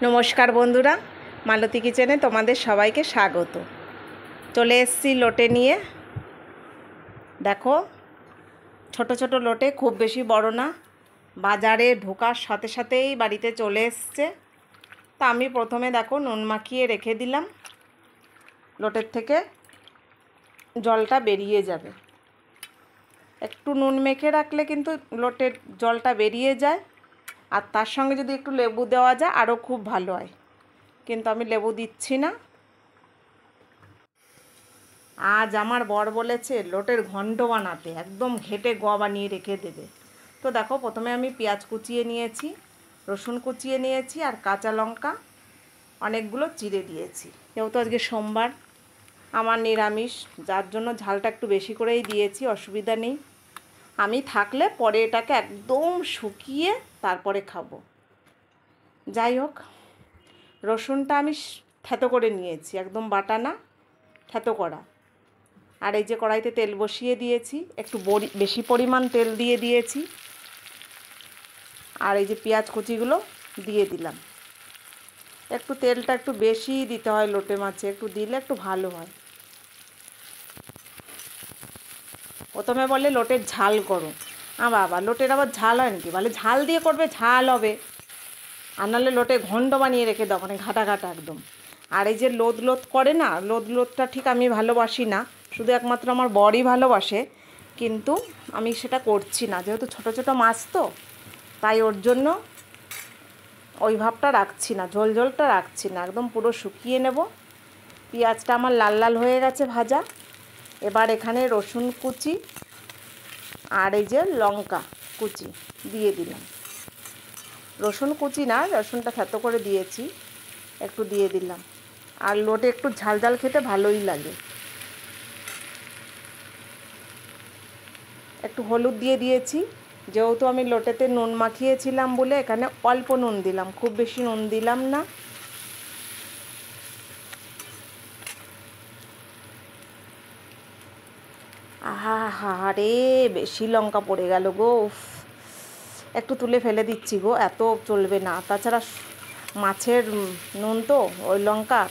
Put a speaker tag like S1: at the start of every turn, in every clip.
S1: নমস্কার বন্ধুরা, মালতী কিচেনে তোমাদের সবাইকে স্বাগত। চলে এসেছি লোটে নিয়ে। দেখো, ছোট ছোট লোটে, খুব বেশি বড় না। বাজারে ঢোকার সাথে সাথেই বাড়িতে চলে এসছে। তা আমি প্রথমে দেখো নুন মাখিয়ে রেখে দিলাম। লোটের থেকে জলটা বেরিয়ে যাবে। একটু নুন মেখে রাখলে কিন্তু লোটের জলটা বেরিয়ে যায়। আর তার সঙ্গে যদি একটু লেবু দেওয়া যায় আরও খুব ভালো হয়, কিন্তু আমি লেবু দিচ্ছি না। আজ আমার বর বলেছে লোটের ঘন্ট বানাতে, একদম ঘেটে বানিয়ে রেখে দেবে। তো দেখো, প্রথমে আমি পেঁয়াজ কুচিয়ে নিয়েছি, রসুন কুচিয়ে নিয়েছি, আর কাঁচা লঙ্কা অনেকগুলো চিড়ে দিয়েছি। যেহেতু আজকে সোমবার, আমার নিরামিষ, যার জন্য ঝালটা একটু বেশি করেই দিয়েছি, অসুবিধা নেই। আমি থাকলে পরে এটাকে একদম শুকিয়ে তারপরে খাবো। যাই হোক, রসুনটা আমি থেতো করে নিয়েছি, একদম বাটা না, থেতো করা। আর এই যে কড়াইতে তেল বসিয়ে দিয়েছি, একটু বেশি পরিমাণ তেল দিয়ে দিয়েছি। আর এই যে পেঁয়াজ কুচিগুলো দিয়ে দিলাম। একটু তেলটা একটু বেশি দিতে হয় লোটে মাছে, একটু দিলে একটু ভালো হয়। প্রথমে বলে লোটের ঝাল করো, বাবা লোটের আবার ঝাল হয় নাকি? বলে ঝাল দিয়ে করবে, ঝাল হবে। আর নাহলে লোটে ঘন্ট বানিয়ে রেখে দাও, মানে ঘাটা ঘাটা একদম। আর এই যে লোদ লোদ করে না, লোদ লোদটা ঠিক আমি ভালোবাসি না, শুধু একমাত্র আমার বরই ভালোবাসে। কিন্তু আমি সেটা করছি না, যেহেতু ছোট ছোট মাছ তো, তাই ওর জন্য ওই ভাবটা রাখছি না, ঝোল ঝোলটা রাখছি না, একদম পুরো শুকিয়ে নেব। পেঁয়াজটা আমার লাল লাল হয়ে গেছে ভাজা। এবার এখানে রসুন কুচি আর এই যে লঙ্কা কুচি দিয়ে দিলাম। রসুন কুচি না, রসুনটা থেতো করে দিয়েছি, একটু দিয়ে দিলাম। আর লোটে একটু ঝাল ঝাল খেতে ভালোই লাগে। একটু হলুদ দিয়ে দিয়েছি, যেহেতু আমি লোটেতে নুন মাখিয়েছিলাম বলে এখানে অল্প নুন দিলাম, খুব বেশি নুন দিলাম না। আহা হা রে, বেশি লঙ্কা পড়ে গেল গো। একটু তুলে ফেলে দিচ্ছি গো, এত চলবে না। তাছাড়া মাছের নুন তো, ওই লঙ্কা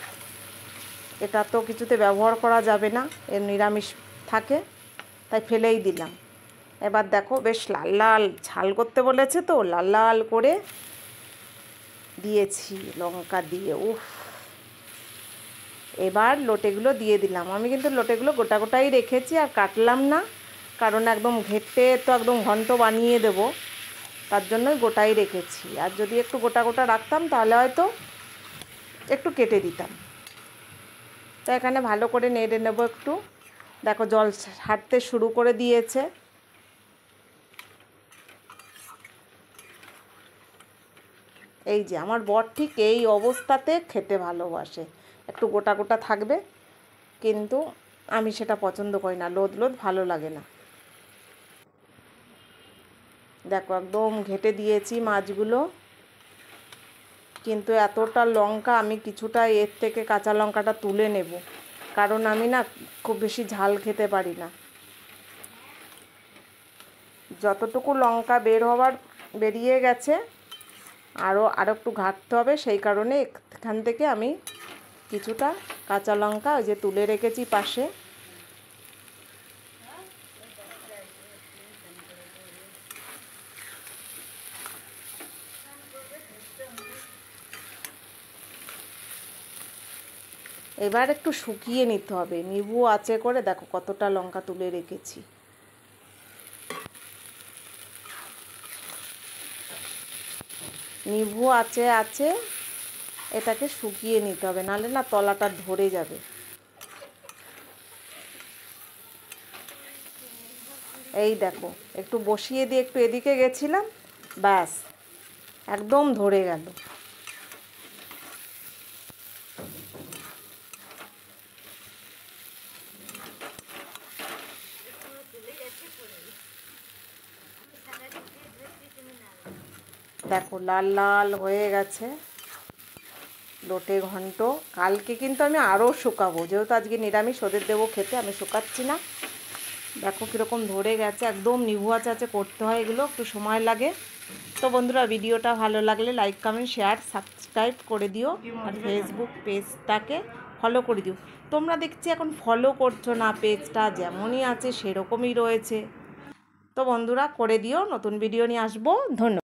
S1: এটা তো কিছুতে ব্যবহার করা যাবে না, এর নিরামিষ থাকে, তাই ফেলেই দিলাম। এবার দেখো, বেশ লাল লাল ঝাল করতে বলেছে তো, লাল লাল করে দিয়েছি লঙ্কা দিয়ে। এবার লোটেগুলো দিয়ে দিলাম। আমি কিন্তু লোটেগুলো গোটা গোটাই রেখেছি, আর কাটলাম না, কারণ একদম ঘেটে তো একদম ঘন্ট বানিয়ে দেব, তার জন্যই গোটাই রেখেছি। আর যদি একটু গোটা গোটা রাখতাম তাহলে হয়তো একটু কেটে দিতাম। তো এখানে ভালো করে নেড়ে নেব একটু। দেখো, জল ছাড়তে শুরু করে দিয়েছে। এই যে আমার বর ঠিক এই অবস্থাতে খেতে ভালোবাসে, একটু গোটা গোটা থাকবে, কিন্তু আমি সেটা পছন্দ করি না, লোদ লোদ ভালো লাগে না। দেখো, একদম ঘেটে দিয়েছি মাছগুলো, কিন্তু এতটা লঙ্কা আমি কিছুটা এর থেকে কাঁচা লঙ্কাটা তুলে নেব, কারণ আমি না খুব বেশি ঝাল খেতে পারি না। যতটুকু লঙ্কা বেরিয়ে গেছে, আরও একটু ঘাটতে হবে, সেই কারণে এখান থেকে আমি কিছুটা কাঁচা লঙ্কা ওই যে তুলে রেখেছি পাশে। এবার একটু শুকিয়ে নিতে হবে, নিবু আছে করে। দেখো কতটা লঙ্কা তুলে রেখেছি। নিবু আছে, এটাকে শুকিয়ে নিতে হবে, নাহলে না তলাটা ধরে যাবে। এই দেখো, একটু বসিয়ে দিয়ে একটু এদিকে গেছিলাম, ব্যাস একদম ধরে গেল। দেখো লাল লাল হয়ে গেছে লোটে ঘন্ট। কালকে কিন্তু আমি আরও শুকাবো, যেহেতু আজকে নিরামিষ, ওদের দেবো খেতে, আমি শুকাচ্ছি না। দেখো কীরকম ধরে গেছে, একদম নিভুয়া চাচে করতে হয় এগুলো, একটু সময় লাগে। তো বন্ধুরা ভিডিওটা ভালো লাগলে লাইক কমেন্ট শেয়ার সাবস্ক্রাইব করে দিও, আর ফেসবুক পেজটাকে ফলো করে দিও। তোমরা দেখছি এখন ফলো করছো না, পেজটা যেমনই আছে সেরকমই রয়েছে। তো বন্ধুরা করে দিও, নতুন ভিডিও নিয়ে আসবো। ধন্যবাদ।